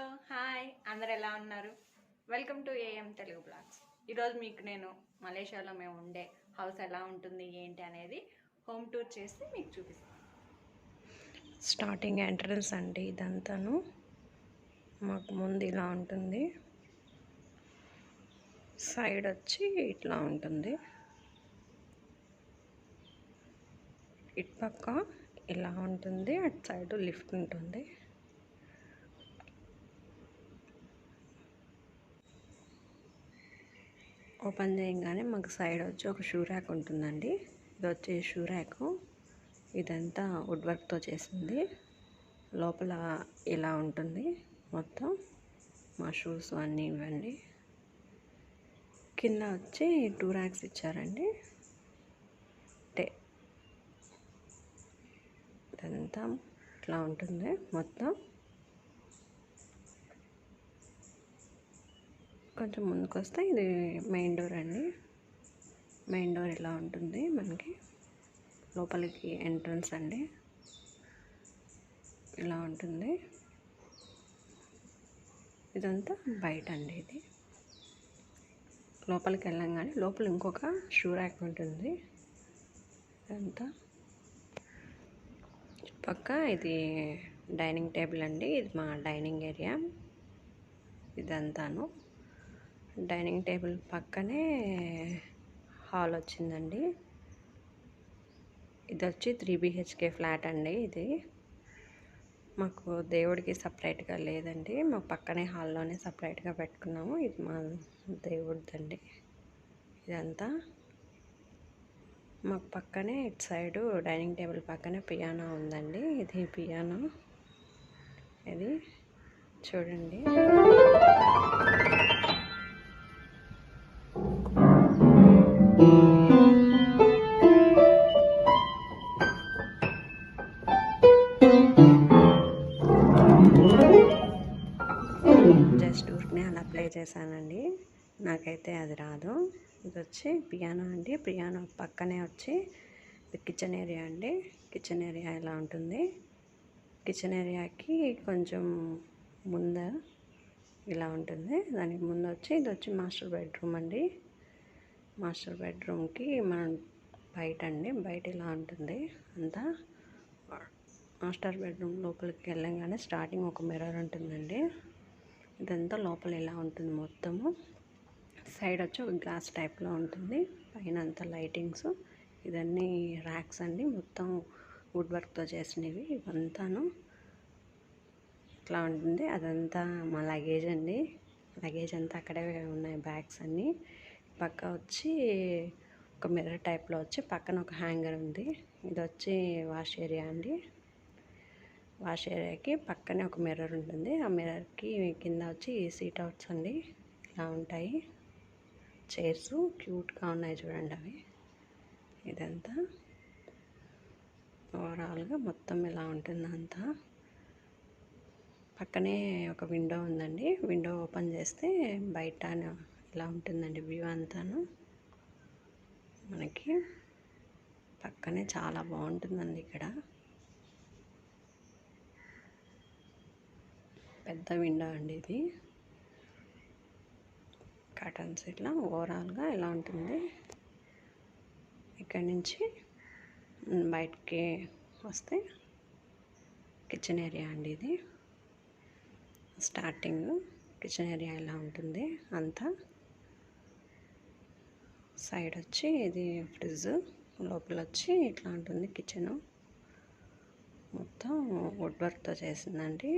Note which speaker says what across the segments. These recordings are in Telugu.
Speaker 1: హాయ్ అందరు ఎలా ఉన్నారు? Welcome to AM Telugu blogs. ఈరోజు మీకు నేను మలేషియాలో మేము ఉండే హౌస్ ఎలా ఉంటుంది ఏంటి అనేది హోమ్ టూర్ చేసి మీకు చూపిస్తాను.
Speaker 2: స్టార్టింగ్ ఎంట్రన్స్ అండి ఇదంతాను. మాకు ముందు ఇలా ఉంటుంది, సైడ్ వచ్చి ఇట్లా ఉంటుంది, ఇటు పక్క ఇలా ఉంటుంది, అటు సైడ్ లిఫ్ట్ ఉంటుంది. ఓపెన్ చేయగానే మాకు సైడ్ వచ్చి ఒక షూ ర్యాక్ ఉంటుందండి. ఇది వచ్చి షూ ర్యాకు. ఇదంతా వుడ్ వర్క్తో చేసింది. లోపల ఇలా ఉంటుంది మొత్తం మా షూస్ అన్నీ ఇవ్వండి. కింద వచ్చి 2 ర్యాక్స్ ఇచ్చారండి. ఇదంతా ఇట్లా ఉంటుంది మొత్తం. కొంచెం ముందుకు వస్తే ఇది మెయిన్ డోర్ అండి. మెయిన్ డోర్ ఇలా ఉంటుంది మనకి. లోపలికి ఎంట్రన్స్ అండి ఇలా ఉంటుంది. ఇదంతా బయట అండి. ఇది లోపలికి వెళ్ళంగానే లోపల ఇంకొక షూ ర్యాక్ ఉంటుంది. ఇదంతా పక్క ఇది డైనింగ్ టేబుల్ అండి. ఇది మా డైనింగ్ ఏరియా. ఇదంతాను డైనింగ్ టేబుల్ పక్కనే హాల్ వచ్చిందండి. ఇది వచ్చి 3 BHK ఫ్లాట్ అండి. ఇది మాకు దేవుడికి సపరేట్గా లేదండి, మా పక్కనే హాల్లోనే సపరేట్గా పెట్టుకున్నాము. ఇది మా దేవుడిదండి. ఇదంతా మాకు పక్కనే ఇటు సైడు డైనింగ్ టేబుల్ పక్కనే పియానో ఉందండి. ఇది పియానో. ఇది చూడండి. జస్ట్ ఊరికనే అలా ప్లే చేశానండి, నాకైతే అది రాదు. ఇది వచ్చి పియానో అండి. పియానో పక్కనే వచ్చి ఇది కిచెన్ ఏరియా అండి. కిచెన్ ఏరియా ఇలా ఉంటుంది. కిచెన్ ఏరియాకి కొంచెం ముందు ఇలా ఉంటుంది. దానికి ముందు వచ్చి ఇది వచ్చి మాస్టర్ బెడ్రూమ్ అండి. మాస్టర్ బెడ్రూమ్కి మనం బయట అండి, బయట ఇలా ఉంటుంది అంతా. మాస్టర్ బెడ్రూమ్ లోపలికి వెళ్ళంగానే స్టార్టింగ్ ఒక మిర్రర్ ఉంటుందండి. ఇదంతా లోపల ఇలా ఉంటుంది మొత్తము. సైడ్ వచ్చి ఒక గ్లాస్ టైప్లో ఉంటుంది. పైన అంతా లైటింగ్స్. ఇదన్నీ ర్యాక్స్ అండి, మొత్తం వుడ్ వర్క్తో చేసినవి. ఇవంతాను ఇట్లా ఉంటుంది. అదంతా మా లగేజ్ అండి. లగేజ్ అంతా అక్కడే ఉన్నాయి, బ్యాగ్స్ అన్నీ. పక్క వచ్చి ఒక మిర్రర్ టైప్లో వచ్చి పక్కన ఒక హ్యాంగర్ ఉంది. ఇది వచ్చి వాష్ ఏరియా అండి. వాష్ ఏరియాకి పక్కనే ఒక మిర్రర్ ఉంటుంది. ఆ మిర్రర్కి కింద వచ్చి సీట్ అవుట్స్ అండి ఇలా ఉంటాయి. చైర్స్ క్యూట్గా ఉన్నాయి చూడండి అవి. ఇదంతా ఓవరాల్గా మొత్తం ఇలా ఉంటుంది అంతా. పక్కనే ఒక విండో ఉందండి. విండో ఓపెన్ చేస్తే బయట ఇలా ఉంటుందండి వ్యూ అంతాను. మనకి పక్కనే చాలా బాగుంటుందండి. ఇక్కడ పెద్ద విండో అండి ఇది. కర్టన్స్ ఇట్లా ఓవరాల్గా ఇలా ఉంటుంది. ఇక్కడ నుంచి బయటికి వస్తే కిచెన్ ఏరియా అండి. ఇది స్టార్టింగ్ కిచెన్ ఏరియా ఇలా ఉంటుంది అంతా. సైడ్ వచ్చి ఇది ఫ్రిడ్జ్. లోపల వచ్చి ఇట్లా ఉంటుంది కిచెను. మొత్తం వుడ్ వర్క్తో చేసిందండి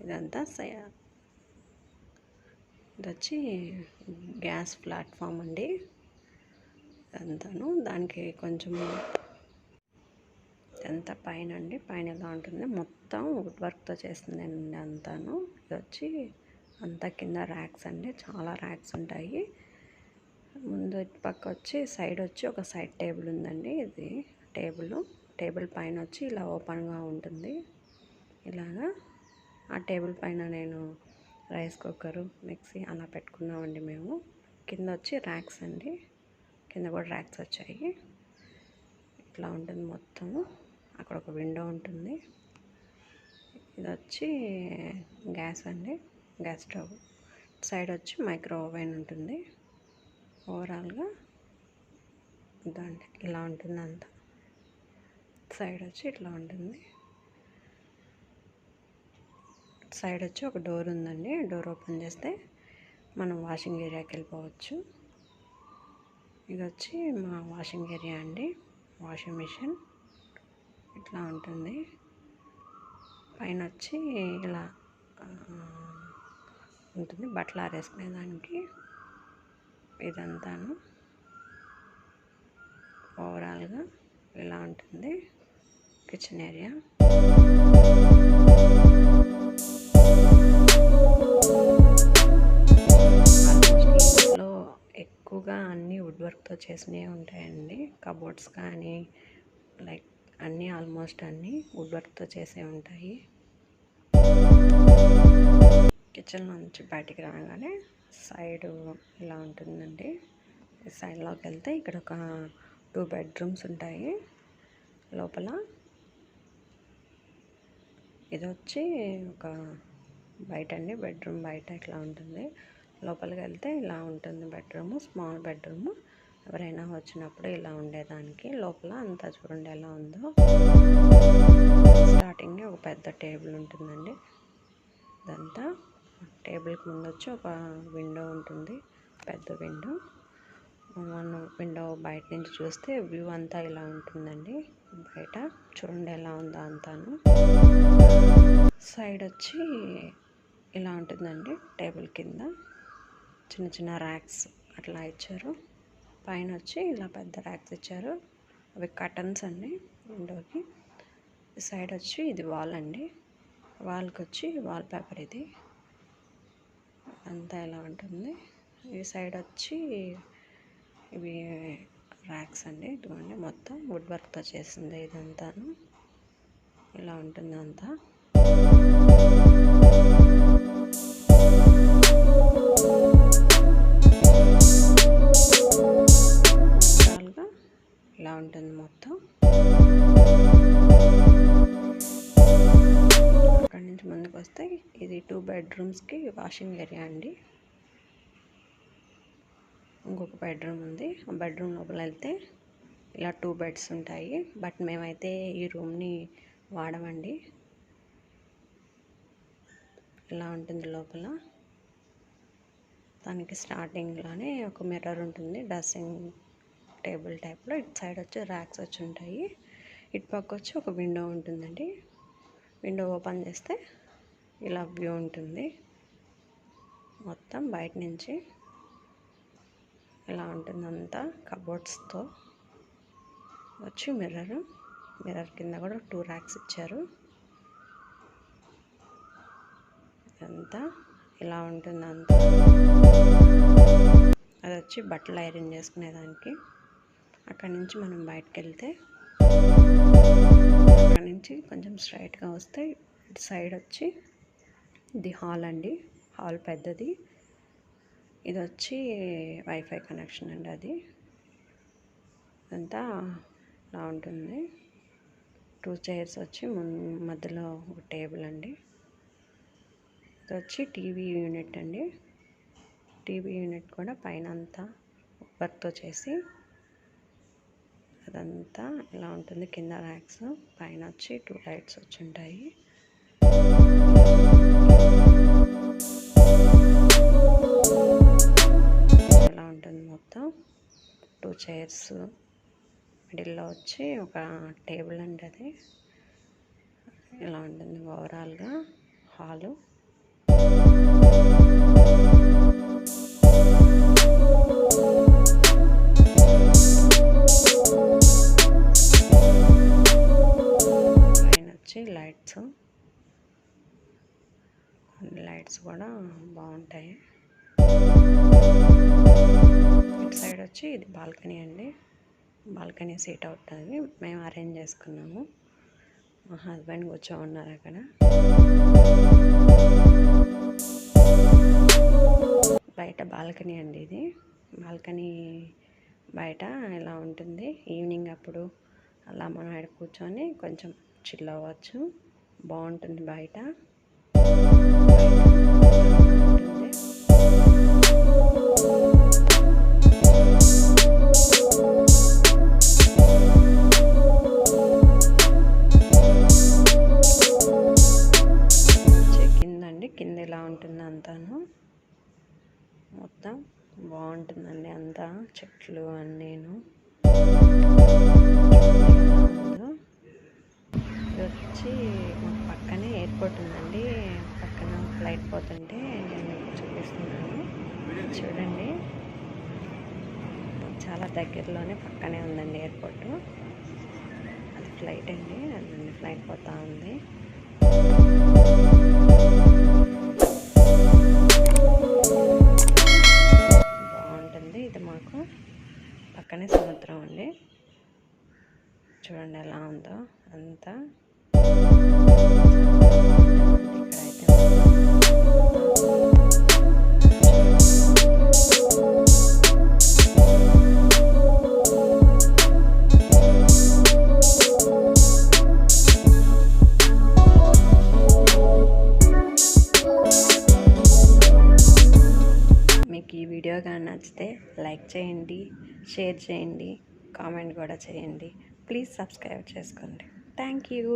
Speaker 2: ఇదంతా. ఇది వచ్చి గ్యాస్ ప్లాట్ఫామ్ అండి ఇదంతాను. దానికి కొంచెం ఇదంతా పైన అండి. పైన ఎలా ఉంటుంది మొత్తం వుడ్ వర్క్తో చేసిందండి అంతాను. ఇది వచ్చి అంతా కింద ర్యాక్స్ అండి. చాలా ర్యాక్స్ ఉంటాయి. ముందు పక్క వచ్చి సైడ్ వచ్చి ఒక సైడ్ టేబుల్ ఉందండి. ఇది టేబుల్ పైన వచ్చి ఇలా ఓపెన్గా ఉంటుంది ఇలాగా. ఆ టేబుల్ పైన నేను రైస్ కుక్కరు, మిక్సీ అలా పెట్టుకున్నామండి మేము. కింద వచ్చి ర్యాక్స్ అండి. కింద కూడా ర్యాక్స్ వచ్చాయి. ఇట్లా ఉంటుంది మొత్తము. అక్కడ ఒక విండో ఉంటుంది. ఇది వచ్చి గ్యాస్ అండి, గ్యాస్ స్టవ్. సైడ్ వచ్చి మైక్రో ఓవెన్ ఉంటుంది. ఓవరాల్గా ఇదండి, ఇలా ఉంటుంది అంతా. సైడ్ వచ్చి ఇట్లా ఉంటుంది. సైడ్ వచ్చి ఒక డోర్ ఉందండి. డోర్ ఓపెన్ చేస్తే మనం వాషింగ్ ఏరియాకి వెళ్ళిపోవచ్చు. ఇది వచ్చి మా వాషింగ్ ఏరియా అండి, వాషింగ్ మిషన్ ఇట్లా ఉంటుంది. పైన వచ్చి ఇలా ఉంటుంది బట్టలు ఆరేసుకునేదానికి. ఇదంతాను ఓవరాల్గా ఇలా ఉంటుంది కిచెన్ ఏరియా. ఇంట్లో ఎక్కువగా అన్నీ వుడ్ వర్క్తో చేసినవి ఉంటాయండి. కబోర్డ్స్ కానీ లైక్ అన్నీ ఆల్మోస్ట్ అన్నీ వుడ్ వర్క్తో చేసే ఉంటాయి. కిచెన్ నుంచి బయటికి రాగానే సైడ్ ఇలా ఉంటుందండి. ఈ సైడ్లోకి వెళ్తే ఇక్కడ ఒక 2 బెడ్రూమ్స్ ఉంటాయి లోపల. ఇది వచ్చి ఒక బయట అండి, బెడ్రూమ్ బయట ఇట్లా ఉంటుంది. లోపలికి వెళ్తే ఇలా ఉంటుంది బెడ్రూమ్, స్మాల్ బెడ్రూమ్. ఎవరైనా వచ్చినప్పుడు ఇలా ఉండేదానికి. లోపల అంతా చూడండి ఎలా ఉందో. స్టార్టింగ్ ఒక పెద్ద టేబుల్ ఉంటుందండి. ఇదంతా టేబుల్కి ముందు వచ్చి ఒక విండో ఉంటుంది, పెద్ద విండో. మనం విండో బయట నుంచి చూస్తే వ్యూ అంతా ఇలా ఉంటుందండి. బయట చూడండి ఎలా ఉందో అంతాను. సైడ్ వచ్చి ఇలా ఉంటుందండి. టేబుల్ కింద చిన్న చిన్న ర్యాక్స్ అట్లా ఇచ్చారు. పైన వచ్చి ఇలా పెద్ద ర్యాక్స్ ఇచ్చారు. అవి కర్టన్స్ అండి విండోకి. సైడ్ వచ్చి ఇది వాల్ అండి. వాల్కి వచ్చి వాల్ పేపర్ ఇది అంతా ఇలా ఉంటుంది. ఈ సైడ్ వచ్చి ఇవి ర్యాక్స్ అండి. ఇటువంటి మొత్తం వుడ్ వర్క్తో చేసింది ఇదంతాను. ఇలా ఉంటుంది అంతా. ఓవరాల్గా ఇలా ఉంటుంది మొత్తం. అక్కడి నుంచి ముందుకు వస్తే ఇది 2 బెడ్రూమ్స్కి వాషింగ్ ఏరియా అండి. ఇంకొక బెడ్రూమ్ ఉంది. ఆ బెడ్రూమ్ లోపల వెళ్తే ఇలా 2 బెడ్స్ ఉంటాయి. బట్ మేమైతే ఈ రూమ్ని వాడమండి. ఇలా ఉంటుంది లోపల. దానికి స్టార్టింగ్లోనే ఒక మిర్రర్ ఉంటుంది, డ్రెస్సింగ్ టేబుల్ టైప్లో. ఇటు సైడ్ వచ్చి ర్యాక్స్ వచ్చి ఉంటాయి. ఇటు పక్క వచ్చి ఒక విండో ఉంటుందండి. విండో ఓపెన్ చేస్తే ఇలా వ్యూ ఉంటుంది మొత్తం బయట నుంచి. ఇలా ఉంటుంది అంతా కబోర్డ్స్తో. వచ్చి మిర్రర్ కింద కూడా 2 ర్యాక్స్ ఇచ్చారు. ఇదంతా ఇలా ఉంటుంది అంతా. అది వచ్చి బట్టలు ఐరన్ చేసుకునేదానికి. అక్కడి నుంచి మనం బయటకు వెళ్తే అక్కడి నుంచి కొంచెం స్ట్రైట్గా వస్తే ఇటు సైడ్ వచ్చి ఇది హాల్ అండి. హాల్ పెద్దది. ఇది వచ్చి వైఫై కనెక్షన్ అండి. అది అంతా ఇలా ఉంటుంది. 2 చైర్స్ వచ్చి మధ్యలో ఒక టేబుల్ అండి. ఇది వచ్చి టీవీ యూనిట్ అండి. టీవీ యూనిట్ కూడా పైన అంతా వర్క్తో చేసి అదంతా ఇలా ఉంటుంది. కింద ర్యాక్స్, పైన వచ్చి 2 లైట్స్ వచ్చి ఉంటాయి. ఇలా ఉంటుంది మొత్తం. 2 చైర్స్, మిడిల్లో వచ్చి ఒక టేబుల్ అండి. అది ఇలా ఉంటుంది ఓవరాల్గా హాలు. పైన వచ్చి లైట్స్ కూడా బాగుంటాయి. ఇటు సైడ్ వచ్చి ఇది బాల్కనీ అండి. బాల్కనీ సీట్ అవుట్ అది మేము అరేంజ్ చేసుకున్నాము. మా హస్బెండ్ కూర్చో ఉన్నారు అక్కడ. బయట బాల్కనీ అండి ఇది. బాల్కనీ బయట ఇలా ఉంటుంది. ఈవినింగ్ అప్పుడు అలా మనం ఇక్కడ కూర్చొని కొంచెం చిల్ అవ్వచ్చు. బాగుంటుంది బయట. కిందండి, కింద ఇలా ఉంటుంది అంతాను. మొత్తం బాగుంటుందండి అంతా, చెట్లు అన్నీను. ఇది వచ్చి మాకు పక్కనే ఎయిర్పోర్ట్ ఉందండి. పక్కన ఫ్లైట్ పోతుంటే నేను మీకు చూపిస్తున్నాను, చూడండి. చాలా దగ్గరలోనే పక్కనే ఉందండి ఎయిర్పోర్ట్. అది ఫ్లైట్ అండి, అదండి ఫ్లైట్ పోతా ఉంది. బాగుంటుంది. ఇది మాకు పక్కనే సముద్రం అండి. చూడండి ఎలా ఉందో అంతా. ఇక్కడైతే మీకు ఈ వీడియో కానీ నచ్చితే లైక్ చేయండి, షేర్ చేయండి, కామెంట్ కూడా చేయండి. ప్లీజ్ సబ్స్క్రైబ్ చేసుకోండి. Thank you.